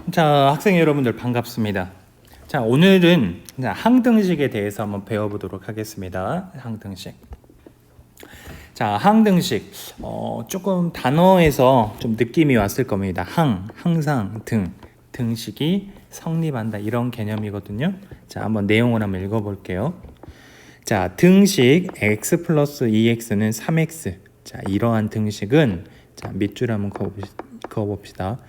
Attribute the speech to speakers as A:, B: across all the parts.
A: 자, 학생 여러분들 반갑습니다. 자, 오늘은 항등식에 대해서 한번 배워보도록 하겠습니다. 항등식. 자, 항등식. 조금 단어에서 좀 느낌이 왔을 겁니다. 항상, 등식이 성립한다 이런 개념이거든요. 자, 한번 내용을 한번 읽어볼게요. 자, 등식 x 플러스 2x는 3x. 자, 이러한 등식은 자, 밑줄 한번 그어봅시다.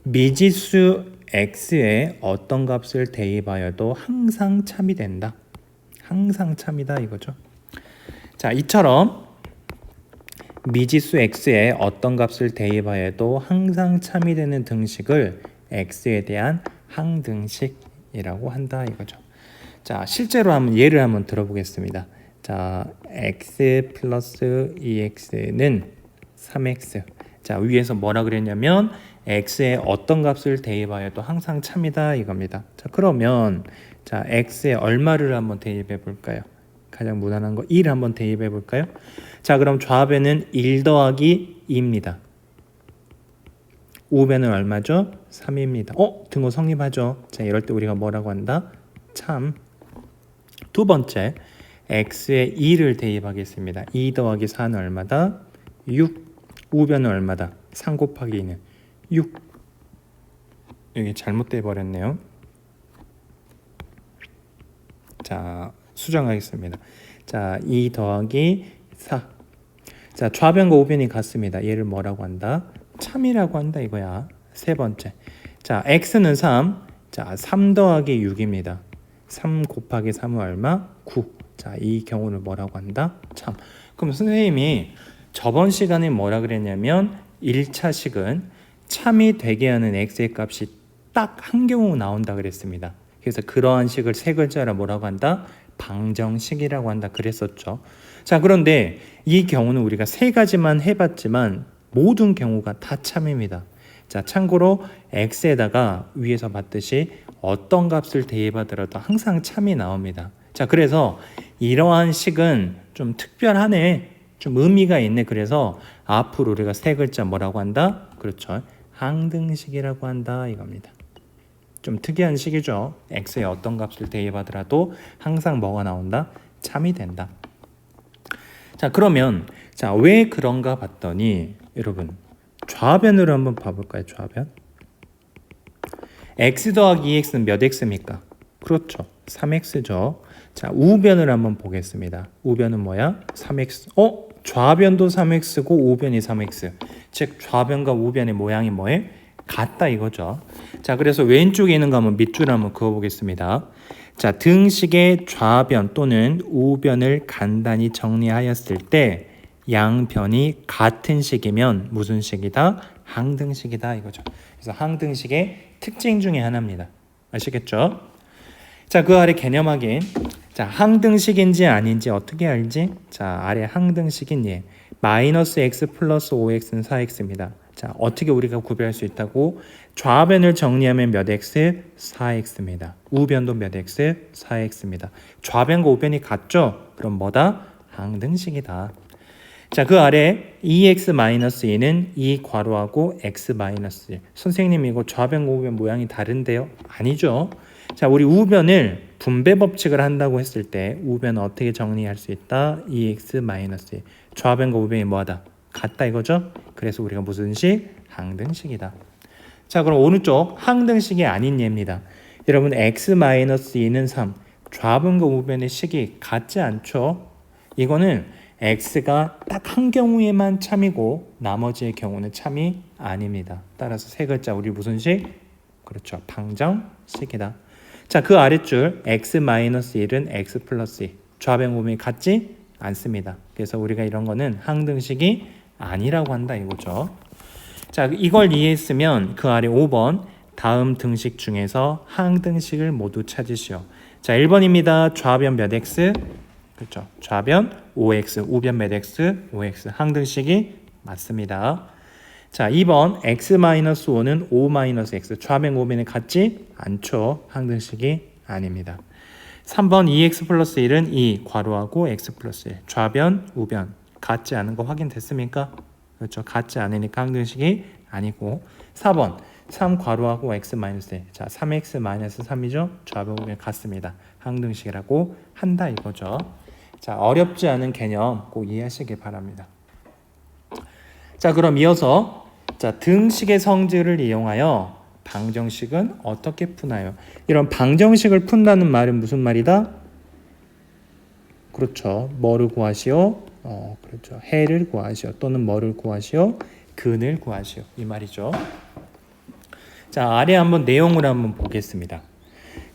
A: 미지수 x에 어떤 값을 대입하여도 항상 참이 된다. 항상 참이다 이거죠. 자, 이처럼 미지수 x에 어떤 값을 대입하여도 항상 참이 되는 등식을 x에 대한 항등식이라고 한다 이거죠. 자, 실제로 한번 예를 한번 들어보겠습니다. 자, x 플러스 2x는 3x. 자, 위에서 뭐라 그랬냐면 x에 어떤 값을 대입하여도 항상 참이다 이겁니다. 자, 그러면 자, x에 얼마를 한번 대입해 볼까요? 가장 무난한 거 1 한번 대입해 볼까요? 자, 그럼 좌변은 1 더하기 2입니다. 우변은 얼마죠? 3입니다. 등호 성립하죠. 자, 이럴 때 우리가 뭐라고 한다? 참. 두 번째, x에 2를 대입하겠습니다. 2 더하기 4는 얼마다? 6. 우변은 얼마다? 3 곱하기 2는 6. 여기 잘못돼 버렸네요. 자, 수정하겠습니다. 자, 2 더하기 4. 자, 좌변과 우변이 같습니다. 얘를 뭐라고 한다? 참이라고 한다 이거야. 세 번째. 자, x는 3. 자, 3 더하기 6입니다. 3 곱하기 3은 얼마? 9. 자, 이 경우를 뭐라고 한다? 참. 그럼 선생님이 저번 시간에 뭐라 그랬냐면 1차 식은 참이 되게 하는 x의 값이 딱 한 경우 나온다 그랬습니다. 그래서 그러한 식을 세 글자로 뭐라고 한다? 방정식이라고 한다 그랬었죠. 자, 그런데 이 경우는 우리가 세 가지만 해봤지만 모든 경우가 다 참입니다. 자, 참고로 x에다가 위에서 봤듯이 어떤 값을 대입하더라도 항상 참이 나옵니다. 자, 그래서 이러한 식은 좀 특별하네, 좀 의미가 있네. 그래서 앞으로 우리가 세 글자 뭐라고 한다? 그렇죠, 항등식이라고 한다 이겁니다. 좀 특이한 식이죠. x에 어떤 값을 대입하더라도 항상 뭐가 나온다? 참이 된다. 자, 그러면 자, 왜 그런가 봤더니 여러분 좌변으로 한번 봐볼까요? 좌변. x 더하기 2x는 몇 x입니까? 그렇죠, 3x죠. 자, 우변을 한번 보겠습니다. 우변은 뭐야? 3x. 좌변도 3x고 우변이 3x. 즉 좌변과 우변의 모양이 뭐해? 같다 이거죠. 자, 그래서 왼쪽에 있는 거 한번 밑줄 한번 그어보겠습니다. 자, 등식의 좌변 또는 우변을 간단히 정리하였을 때 양변이 같은 식이면 무슨 식이다? 항등식이다 이거죠. 그래서 항등식의 특징 중에 하나입니다. 아시겠죠? 자, 그 아래 개념 확인. 자, 항등식인지 아닌지 어떻게 알지? 자, 아래 항등식인 예. 마이너스 x 플러스 5x는 4x입니다. 자, 어떻게 우리가 구별할 수 있다고? 좌변을 정리하면 몇 x? 4x입니다. 우변도 몇 x? 4x입니다. 좌변과 우변이 같죠? 그럼 뭐다? 항등식이다. 자, 그 아래 2x-2는 2 괄호하고 x-1. 선생님 이거 좌변과 우변 모양이 다른데요? 아니죠. 자, 우리 우변을 분배 법칙을 한다고 했을 때 우변은 어떻게 정리할 수 있다? 2x-1. 좌변과 우변이 뭐하다? 같다 이거죠? 그래서 우리가 무슨 식? 항등식이다. 자, 그럼 오른쪽 항등식이 아닌 예입니다. 여러분 x-2는 3. 좌변과 우변의 식이 같지 않죠? 이거는 x가 딱 한 경우에만 참이고 나머지의 경우는 참이 아닙니다. 따라서 세 글자 우리 무슨 식? 그렇죠, 방정식이다. 자, 그 아랫줄 x-1은 x 플러스 2. 좌변 우변이 같지 않습니다. 그래서 우리가 이런 거는 항등식이 아니라고 한다 이거죠. 자, 이걸 이해했으면 그 아래 5번 다음 등식 중에서 항등식을 모두 찾으시오. 자, 1번입니다. 좌변 몇 x? 그렇죠, 좌변 5x, 우변 몇 x? 5x. 항등식이 맞습니다. 자, 2번 x-5는 5-x. 좌변 우변이 같지 않죠. 항등식이 아닙니다. 3번 2x 플러스 1은 2 괄호하고 x 플러스 1. 좌변 우변 같지 않은 거 확인됐습니까? 그렇죠, 같지 않으니까 항등식이 아니고. 4번 3 괄호하고 x 마이너스 1. 자, 3x 마이너스 3이죠. 좌변 같습니다. 항등식이라고 한다 이거죠. 자, 어렵지 않은 개념 꼭 이해하시길 바랍니다. 자, 그럼 이어서 자, 등식의 성질을 이용하여 방정식은 어떻게 푸나요? 이런 방정식을 푼다는 말은 무슨 말이다? 그렇죠. 뭐를 구하시오? 그렇죠. 해를 구하시오. 또는 뭐를 구하시오? 근을 구하시오. 이 말이죠. 자, 아래 한번 내용을 한번 보겠습니다.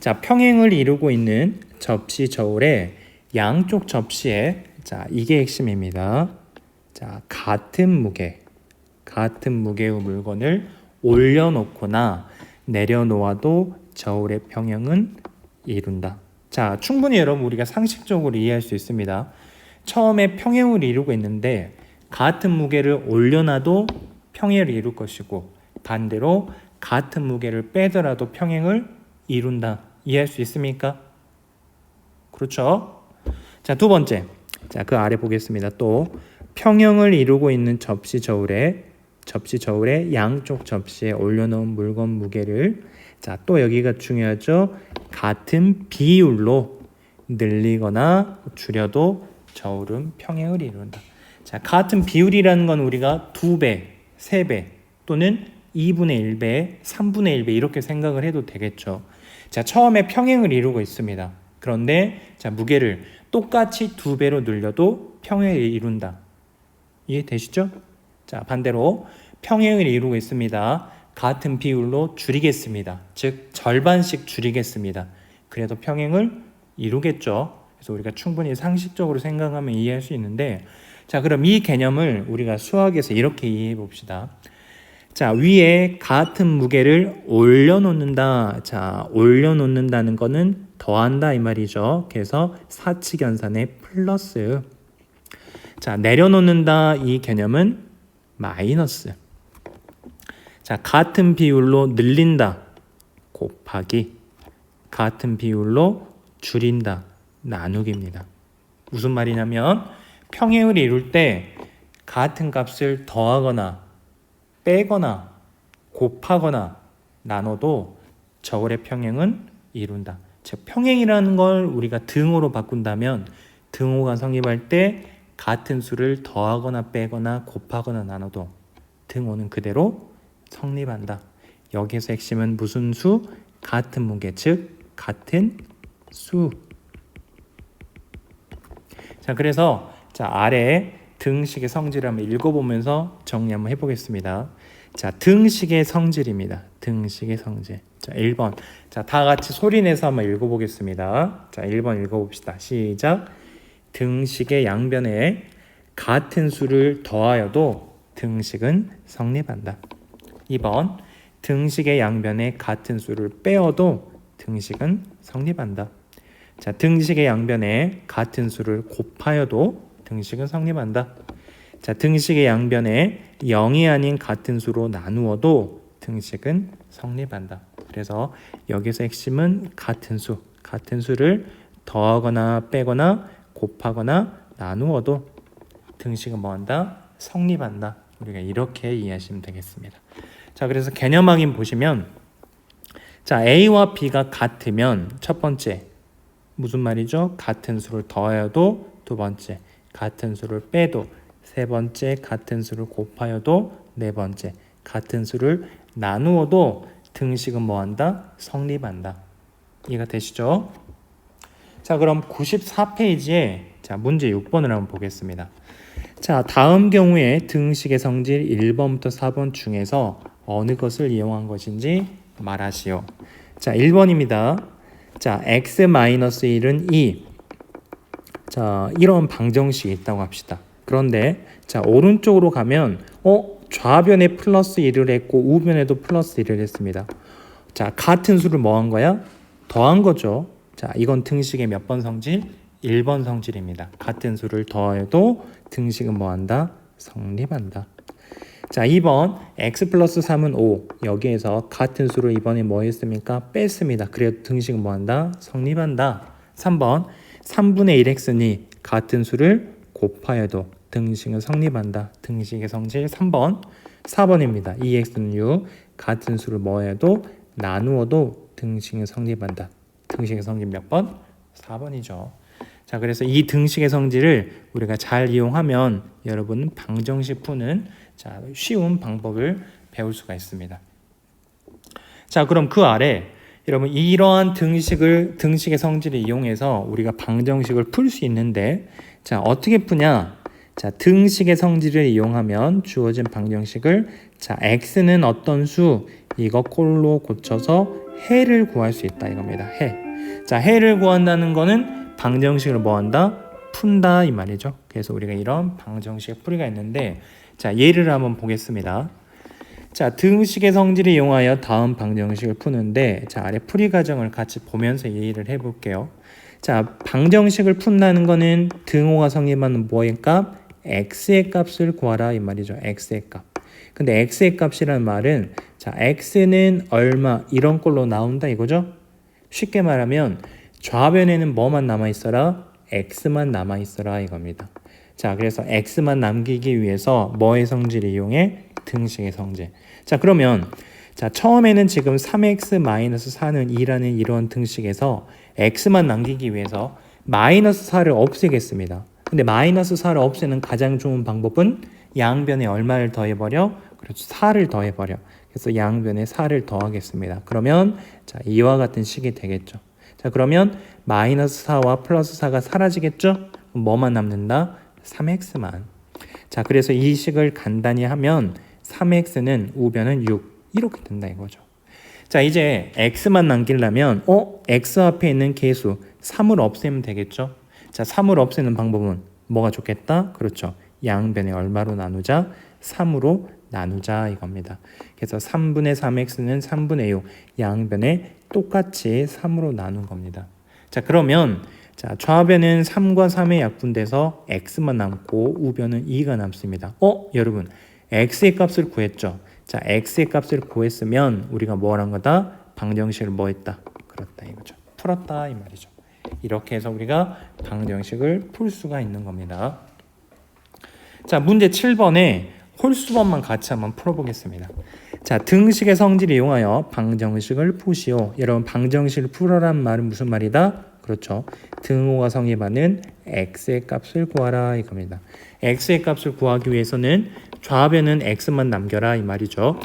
A: 자, 평행을 이루고 있는 접시 저울의 양쪽 접시에 자, 이게 핵심입니다. 자, 같은 무게의 물건을 올려놓거나 내려놓아도 저울의 평형은 이룬다. 자, 충분히 여러분 우리가 상식적으로 이해할 수 있습니다. 처음에 평행을 이루고 있는데 같은 무게를 올려놔도 평행을 이룰 것이고 반대로 같은 무게를 빼더라도 평행을 이룬다. 이해할 수 있습니까? 그렇죠? 자, 두 번째. 자, 그 아래 보겠습니다. 또 평형을 이루고 있는 접시 저울에 양쪽 접시에 올려놓은 물건 무게를 자, 또 여기가 중요하죠. 같은 비율로 늘리거나 줄여도 저울은 평행을 이룬다. 자, 같은 비율이라는 건 우리가 2배, 3배 또는 2분의 1배, 3분의 1배 이렇게 생각을 해도 되겠죠. 자, 처음에 평행을 이루고 있습니다. 그런데 자, 무게를 똑같이 2배로 늘려도 평행을 이룬다. 이해되시죠? 자, 반대로 평행을 이루고 있습니다. 같은 비율로 줄이겠습니다. 즉 절반씩 줄이겠습니다. 그래도 평행을 이루겠죠. 그래서 우리가 충분히 상식적으로 생각하면 이해할 수 있는데 자, 그럼 이 개념을 우리가 수학에서 이렇게 이해해 봅시다. 자, 위에 같은 무게를 올려놓는다. 자, 올려놓는다는 거는 더한다 이 말이죠. 그래서 사칙연산의 플러스. 자, 내려놓는다 이 개념은 마이너스. 자, 같은 비율로 늘린다. 곱하기. 같은 비율로 줄인다. 나누기입니다. 무슨 말이냐면 평행을 이룰 때 같은 값을 더하거나 빼거나 곱하거나 나눠도 저울의 평행은 이룬다. 즉 평행이라는 걸 우리가 등호로 바꾼다면 등호가 성립할 때 같은 수를 더하거나 빼거나 곱하거나 나눠도 등호는 그대로 성립한다. 여기에서 핵심은 무슨 수? 같은 무게, 즉 같은 수. 자, 그래서 자, 아래 등식의 성질을 한번 읽어보면서 정리 한번 해보겠습니다. 자, 등식의 성질입니다. 등식의 성질. 자, 1번. 자, 다 같이 소리내서 한번 읽어보겠습니다. 자, 1번 읽어봅시다. 시작. 등식의 양변에 같은 수를 더하여도 등식은 성립한다. 2번. 등식의 양변에 같은 수를 빼어도 등식은 성립한다. 자, 등식의 양변에 같은 수를 곱하여도 등식은 성립한다. 자, 등식의 양변에 0이 아닌 같은 수로 나누어도 등식은 성립한다. 그래서 여기서 핵심은 같은 수, 같은 수를 더하거나 빼거나 곱하거나 나누어도 등식은 뭐한다? 성립한다. 우리가 이렇게 이해하시면 되겠습니다. 자, 그래서 개념 확인 보시면 자, A와 B가 같으면 첫 번째 무슨 말이죠? 같은 수를 더하여도 두 번째 같은 수를 빼도 세 번째 같은 수를 곱하여도 네 번째 같은 수를 나누어도 등식은 뭐한다? 성립한다. 이해가 되시죠? 자, 그럼 94페이지에 자, 문제 6번을 한번 보겠습니다. 자, 다음 경우에 등식의 성질 1번부터 4번 중에서 어느 것을 이용한 것인지 말하시오. 자, 1번입니다. 자, x-1은 2. 자, 이런 방정식이 있다고 합시다. 그런데 자, 오른쪽으로 가면 좌변에 플러스 1을 했고 우변에도 플러스 1을 했습니다. 자, 같은 수를 뭐 한 거야? 더한 거죠. 자, 이건 등식의 몇 번 성질? 1번 성질입니다. 같은 수를 더해도 등식은 뭐 한다? 성립한다. 자, 2번 x 플러스 3은 5. 여기에서 같은 수를 이번에 뭐 했습니까? 뺐습니다. 그래도 등식은 뭐 한다? 성립한다. 3번 3분의 1x니 같은 수를 곱하여도 등식은 성립한다. 등식의 성질 3번. 4번입니다. 2x는 6, 같은 수를 뭐 해도 나누어도 등식은 성립한다. 등식의 성질 몇 번? 4번이죠. 자, 그래서 이 등식의 성질을 우리가 잘 이용하면 여러분은 방정식 푸는 자, 쉬운 방법을 배울 수가 있습니다. 자, 그럼 그 아래 여러분 이러한 등식의 성질을 이용해서 우리가 방정식을 풀 수 있는데 자, 어떻게 푸냐? 자, 등식의 성질을 이용하면 주어진 방정식을 자, x는 어떤 수 이거 꼴로 고쳐서 해를 구할 수 있다 이겁니다. 해. 자, 해를 구한다는 거는 방정식을 뭐 한다? 푼다 이 말이죠. 그래서 우리가 이런 방정식의 풀이가 있는데 자, 예를 한번 보겠습니다. 자, 등식의 성질을 이용하여 다음 방정식을 푸는데 자, 아래 풀이 과정을 같이 보면서 이해를 해볼게요. 자, 방정식을 푼다는 거는 등호가 성립하는 뭐의 값? x의 값을 구하라 이 말이죠. x의 값. 근데 x의 값이라는 말은 자, x는 얼마 이런 걸로 나온다 이거죠. 쉽게 말하면 좌변에는 뭐만 남아있어라? x만 남아있어라 이겁니다. 자, 그래서 x만 남기기 위해서 뭐의 성질을 이용해? 등식의 성질. 자, 그러면 자, 처음에는 지금 3x-4는 2라는 이런 등식에서 x만 남기기 위해서 마이너스 4를 없애겠습니다. 근데 마이너스 4를 없애는 가장 좋은 방법은 양변에 얼마를 더해버려? 그렇죠. 4를 더해버려. 그래서 양변에 4를 더하겠습니다. 그러면 자, 이와 같은 식이 되겠죠. 자, 그러면 마이너스 4와 플러스 4가 사라지겠죠? 그럼 뭐만 남는다? 3x만. 자, 그래서 이 식을 간단히 하면 3x는 우변은 6 이렇게 된다 이거죠. 자, 이제 x만 남기려면 x 앞에 있는 계수 3을 없애면 되겠죠. 자, 3을 없애는 방법은 뭐가 좋겠다? 그렇죠. 양변에 얼마로 나누자? 3으로 나누자 이겁니다. 그래서 3분의 3x는 3분의 6 양변에 똑같이 3으로 나눈 겁니다. 자, 그러면 자, 좌변은 3과 3의 약분돼서 x만 남고 우변은 2가 남습니다. 여러분 x의 값을 구했죠. 자, x의 값을 구했으면 우리가 뭘 한 거다? 방정식을 뭐 했다? 그렇다 이거죠. 풀었다 이 말이죠. 이렇게 해서 우리가 방정식을 풀 수가 있는 겁니다. 자, 문제 7번에 홀수법만 같이 한번 풀어보겠습니다. 자, 등식의 성질을 이용하여 방정식을 푸시오. 여러분 방정식을 풀어란 말은 무슨 말이다? 그렇죠. 등호가 성립하는 x의 값을 구하라 이겁니다. x의 값을 구하기 위해서는 좌변은 x만 남겨라 이 말이죠.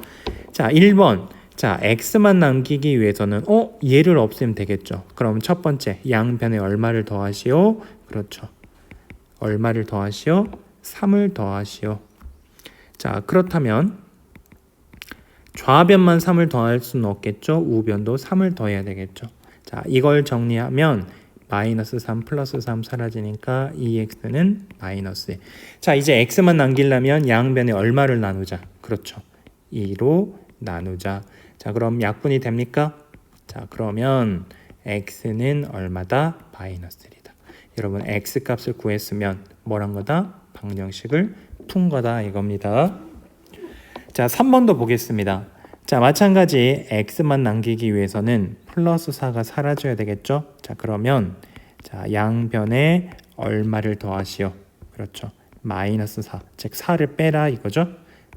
A: 자, 1번. 자, x만 남기기 위해서는 얘를 없애면 되겠죠. 그럼 첫 번째 양변에 얼마를 더하시오? 그렇죠. 얼마를 더하시오? 3을 더하시오. 자, 그렇다면 좌변만 3을 더할 수는 없겠죠. 우변도 3을 더해야 되겠죠. 자, 이걸 정리하면 마이너스 3 플러스 3 사라지니까 2x는 마이너스 1. 자, 이제 x만 남기려면 양변에 얼마를 나누자? 그렇죠. 2로 나누자. 자, 그럼 약분이 됩니까? 자, 그러면 x는 얼마다? 마이너스 1이다. 여러분 x 값을 구했으면 뭐란 거다? 방정식을 푼 거다 이겁니다. 자, 3번도 보겠습니다. 자, 마찬가지 x만 남기기 위해서는 플러스 4가 사라져야 되겠죠. 자, 그러면 자, 양변에 얼마를 더하시오? 그렇죠. 마이너스 4, 즉 4를 빼라 이거죠.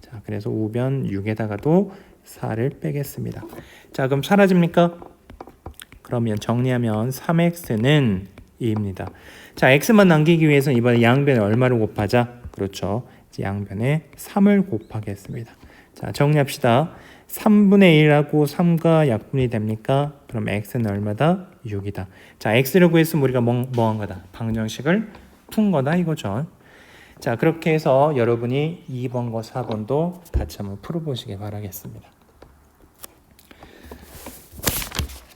A: 자, 그래서 우변 6에다가도 4를 빼겠습니다. 자, 그럼 사라집니까? 그러면 정리하면 3x는 2입니다. 자, x만 남기기 위해서는 이번에 양변에 얼마를 곱하자? 그렇죠. 양변에 3을 곱하겠습니다. 자, 정리합시다. 3분의 1하고 3가 약분이 됩니까? 그럼 x는 얼마다? 6이다. 자, x를 구했으면 우리가 뭐 한 거다? 방정식을 푼 거다 이거죠. 자, 그렇게 해서 여러분이 2번과 4번도 같이 한번 풀어보시기 바라겠습니다.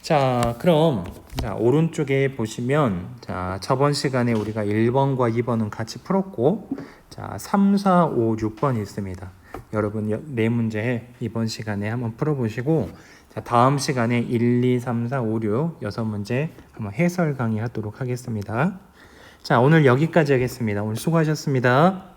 A: 자, 그럼 자, 오른쪽에 보시면 자, 저번 시간에 우리가 1번과 2번은 같이 풀었고 자, 3, 4, 5, 6번이 있습니다. 여러분 네 문제 이번 시간에 한번 풀어보시고 자, 다음 시간에 1, 2, 3, 4, 5, 6 6문제 한번 해설 강의하도록 하겠습니다. 자, 오늘 여기까지 하겠습니다. 오늘 수고하셨습니다.